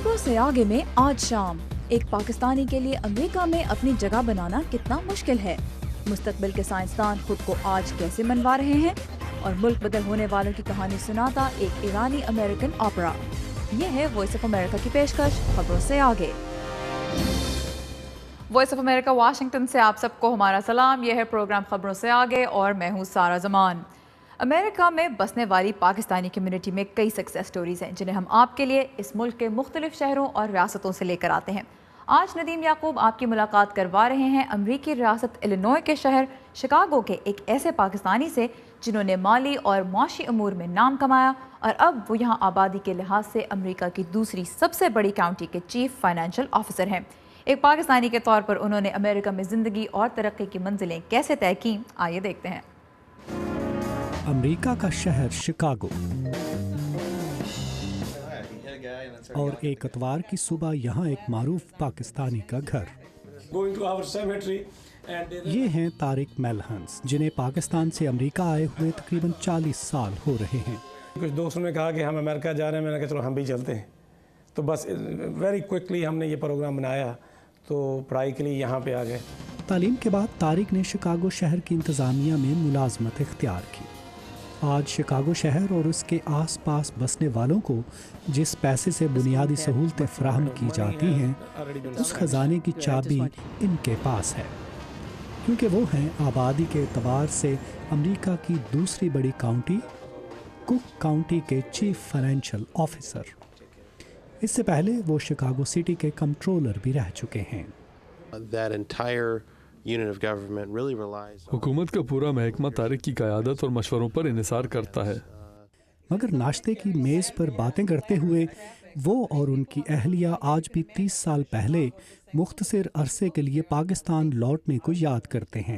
खबरों से आगे में आज शाम, एक पाकिस्तानी के लिए अमेरिका में अपनी जगह बनाना कितना मुश्किल है, मुस्तकबिल के साइंसदान खुद को आज कैसे मनवा रहे हैं, और मुल्क बदल होने वालों की कहानी सुनाता एक ईरानी अमेरिकन ओपेरा। ये है वॉइस ऑफ अमेरिका की पेशकश खबरों से आगे। वॉइस ऑफ अमेरिका वाशिंगटन से आप सबको हमारा सलाम। यह है प्रोग्राम खबरों से आगे और मैं हूँ सारा जमान। अमेरिका में बसने वाली पाकिस्तानी कम्युनिटी में कई सक्सेस स्टोरीज़ हैं जिन्हें हम आपके लिए इस मुल्क के मुख्तलिफ शहरों और रियासतों से लेकर आते हैं। आज नदीम याकूब आपकी मुलाकात करवा रहे हैं अमरीकी रियासत इलिनॉय के शहर शिकागो के एक ऐसे पाकिस्तानी से जिन्होंने माली और माशी अमूर में नाम कमाया और अब वो यहाँ आबादी के लिहाज से अमरीका की दूसरी सबसे बड़ी काउंटी के चीफ फाइनेंशियल ऑफिसर हैं। एक पाकिस्तानी के तौर पर उन्होंने अमेरिका में ज़िंदगी और तरक्की की मंजिलें कैसे तय की, आइए देखते हैं। अमेरिका का शहर शिकागो, और एक इतवार की सुबह यहाँ एक मारूफ पाकिस्तानी का घर। ये हैं तारिक मेलहंस, जिन्हें पाकिस्तान से अमेरिका आए हुए तकरीबन 40 साल हो रहे हैं। कुछ दोस्तों ने कहा कि हम अमेरिका जा रहे हैं, मैंने कहा चलो हम भी चलते हैं। तो बस वेरी क्विकली हमने ये प्रोग्राम बनाया, तो पढ़ाई के लिए यहाँ पे आ गए। तालीम के बाद तारिक ने शिकागो शहर की इंतज़ामिया में मुलाजमत इख्तियार की। आज शिकागो शहर और उसके आसपास बसने वालों को जिस पैसे से बुनियादी सहूलतें फराहम की जाती हैं, उस खजाने की चाबी इनके पास है, क्योंकि वो हैं आबादी के एतबार से अमेरिका की दूसरी बड़ी काउंटी कुक काउंटी के चीफ फाइनेंशियल ऑफिसर। इससे पहले वो शिकागो सिटी के कंट्रोलर भी रह चुके हैं। हुकूमत का पूरा महकमा तारिक की क़यादत और मशवरों पर इन्हिसार करता है। मगर नाश्ते की मेज़ पर बातें करते हुए वो और उनकी अहलिया आज भी 30 साल पहले मुख्तसर अरसे के लिए पाकिस्तान लौटने को याद करते हैं।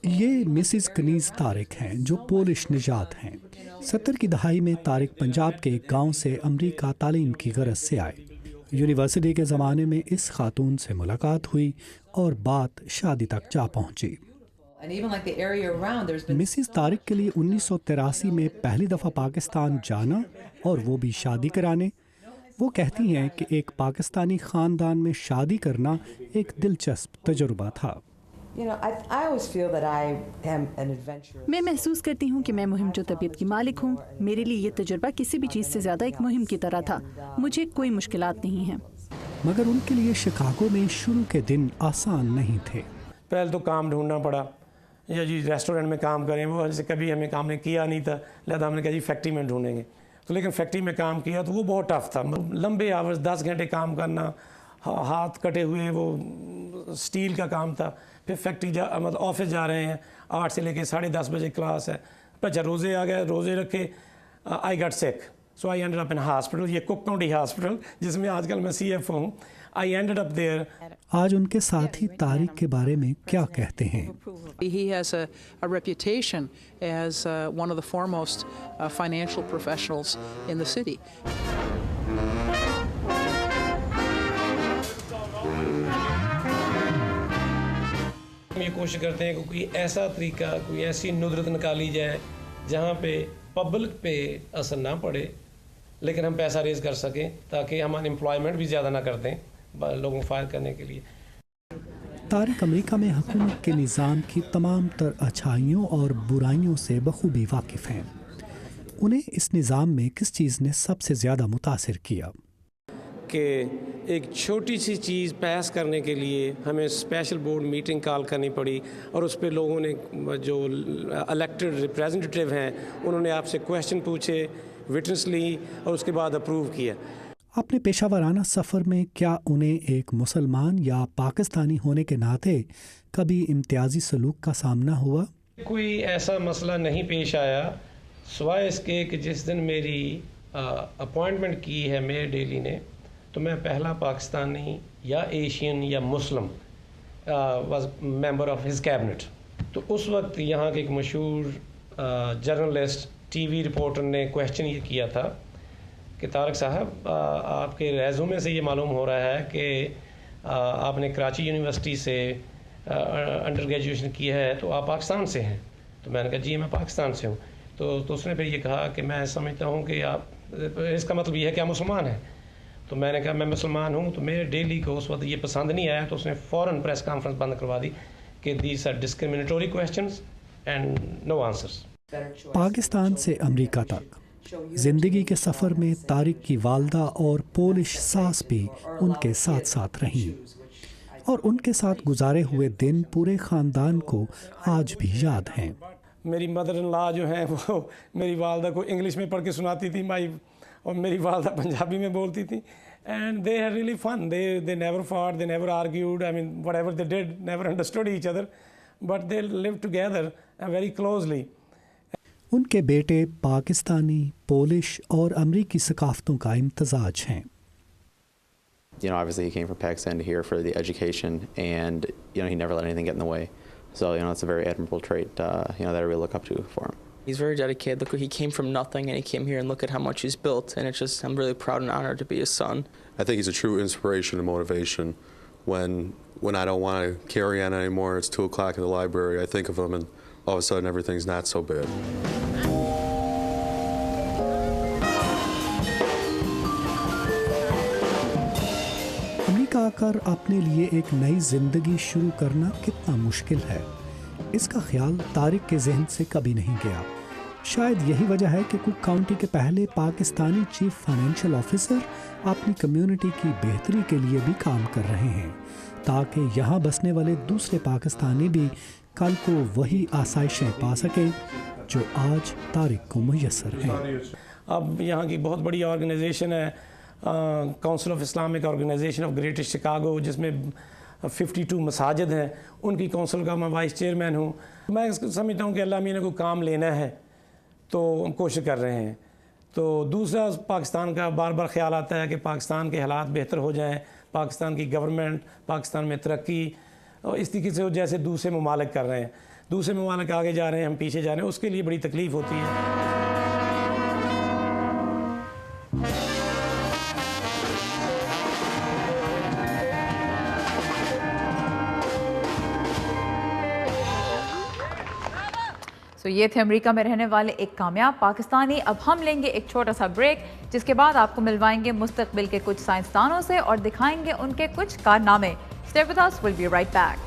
ये मिसिस कनीज तारिक हैं, जो पोलिश निजात हैं। 70 की दहाई में तारिक पंजाब के एक गांव से अमेरिका तालीम की गरज से आए। यूनिवर्सिटी के ज़माने में इस खातून से मुलाकात हुई और बात शादी तक जा पहुंची। मिसिस तारिक के लिए 1983 में पहली दफ़ा पाकिस्तान जाना और वो भी शादी कराने। वो कहती हैं कि एक पाकिस्तानी ख़ानदान में शादी करना एक दिलचस्प तजुर्बा था। मैं महसूस करती हूँ कि मैं मुहिम जो तबीयत की मालिक हूँ। मेरे लिए ये तजुर्बा किसी भी चीज़ से ज़्यादा एक मुहिम की तरह था। मुझे कोई मुश्किलात नहीं हैं। मगर उनके लिए शिकागो में शुरू के दिन आसान नहीं थे। पहले तो काम ढूंढना पड़ा, या जी रेस्टोरेंट में काम करें, वो जैसे कभी हमें काम ने किया नहीं था, लिहाजा हमने कहा जी फैक्ट्री में ढूंढेंगे। तो लेकिन फैक्ट्री में काम किया तो वो बहुत टफ था, लंबे आवर्स 10 घंटे काम करना, हाथ कटे हुए, वो स्टील का काम था। फिर फैक्ट्री मतलब ऑफिस जा रहे हैं, 8 से लेके 10:30 बजे क्लास है। अच्छा रोज़े आ गए, रोज़े रखे, I got sick, so I ended up in hospital, ये कुक काउंटी हॉस्पिटल जिसमें आजकल मैं CFO हूँ। I ended up there. आज उनके साथी तारिक के बारे में क्या कहते हैं? He has a reputation as one of the foremost financial professionals in the city. हम ये कोशिश करते हैं कि कोई ऐसा तरीका, कोई ऐसी नुदरत निकाली जाए जहाँ पे पब्लिक पे असर ना पड़े, लेकिन हम पैसा रेज कर सकें, ताकि हम अनएम्प्लॉयमेंट भी ज़्यादा ना कर दें लोगों को फायर करने के लिए। तारिक अमेरिका में हुकूमत के निज़ाम की तमाम तर अच्छाइयों और बुराइयों से बखूबी वाकिफ़ हैं। उन्हें इस निज़ाम में किस चीज़ ने सबसे ज़्यादा मुतासिर किया? कि एक छोटी सी चीज़ पास करने के लिए हमें स्पेशल बोर्ड मीटिंग कॉल करनी पड़ी, और उस पर लोगों ने, जो इलेक्टेड रिप्रेजेंटेटिव हैं, उन्होंने आपसे क्वेश्चन पूछे, विटनेस ली और उसके बाद अप्रूव किया। अपने पेशा वराना सफ़र में क्या उन्हें एक मुसलमान या पाकिस्तानी होने के नाते कभी इम्तियाजी सलूक का सामना हुआ? कोई ऐसा मसला नहीं पेश आया, सिवाय इसके कि जिस दिन मेरी अपॉइंटमेंट की है मेयर डेली ने, तो मैं पहला पाकिस्तानी या एशियन या Muslim was member of his cabinet. तो उस वक्त यहाँ के एक मशहूर जर्नलिस्ट, TV रिपोर्टर ने क्वेश्चन ये किया था कि तारिक साहब, आपके रेज़्यूमे से ये मालूम हो रहा है कि आपने कराची यूनिवर्सिटी से अंडर ग्रेजुएशन की है, तो आप पाकिस्तान से हैं। तो मैंने कहा जी मैं पाकिस्तान से हूँ। तो उसने फिर ये कहा कि मैं समझता हूँ कि आप اس کا مطلب یہ ہے کہ آپ مسلمان ہیں. تو میں نے کہا میں مسلمان ہوں. تو میرے ڈیلی کو اس وقت یہ پسند نہیں آیا, تو اس نے فوراً پریس کانفرنس بند کروا دی کہ these are discriminatory questions and no answers. Pakistan سے امریکہ تک زندگی کے سفر میں طارق کی والدہ اور پولش ساس بھی ان کے ساتھ ساتھ رہیں, اور ان کے ساتھ گزارے ہوئے دن پورے خاندان کو آج بھی یاد ہیں. میری مدر ان لا جو ہیں وہ میری والدہ کو انگلش میں پڑھ کے سناتی تھی, اور میری والدہ پنجابی میں بولتی تھیں. And they had really fun. They never fought, they never argued. I mean whatever they did never understood each other, but they live together very closely. ان کے بیٹے پاکستانی, پولش اور امریکی ثقافتوں کا امتزاج ہیں. You know, obviously he came from Pakistan to here for the education, and you know he never let anything get in the way. So you know it's a very admirable trait, you know, that I really look up to for him. He's very dedicated. Look, he came from nothing and he came here, and look at how much he's built. And it's just, I'm really proud and honored to be his son. I think he's a true inspiration and motivation. When I don't want to carry on anymore, it's 2 o'clock in the library, I think of him, and all of a sudden everything's not so bad. امریکہ آ کر اپنے لیے ایک نئی زندگی شروع کرنا کتنا مشکل ہے, اس کا خیال طارق کے ذہن سے کبھی نہیں گیا. شاید یہی وجہ ہے کہ کوک کاؤنٹی کے پہلے پاکستانی چیف فائنینشیل آفیسر اپنی کمیونٹی کی بہتری کے لیے بھی کام کر رہے ہیں, تاکہ یہاں بسنے والے دوسرے پاکستانی بھی کل کو وہی آسائشیں پا سکیں جو آج طارق کو میسر ہیں. اب یہاں کی بہت بڑی آرگنائزیشن ہے, council of Islamic organisation of Greater Chicago, جس میں 52 مساجد ہیں. ان کی کونسل کا میں وائس چیئرمین ہوں. میں سمجھتا ہوں کہ اللہ میاں نے کوئی کام لینا ہے تو ہم کوشش کر رہے ہیں. تو دوسرا پاکستان کا بار بار خیال آتا ہے کہ پاکستان کے حالات بہتر ہو جائیں, پاکستان کی گورنمنٹ, پاکستان میں ترقی, اور اس طریقے سے جیسے دوسرے ممالک کر رہے ہیں. دوسرے ممالک آگے جا رہے ہیں, ہم پیچھے جا رہے ہیں, اس کے لیے بڑی تکلیف ہوتی ہے. یہ تھے امریکہ میں رہنے والے ایک کامیاب پاکستانی. اب ہم لیں گے ایک چھوٹا سا بریک, جس کے بعد آپ کو ملوائیں گے مستقبل کے کچھ سائنسدانوں سے اور دکھائیں گے ان کے کچھ کارنامے. Stay with us, we'll be right back.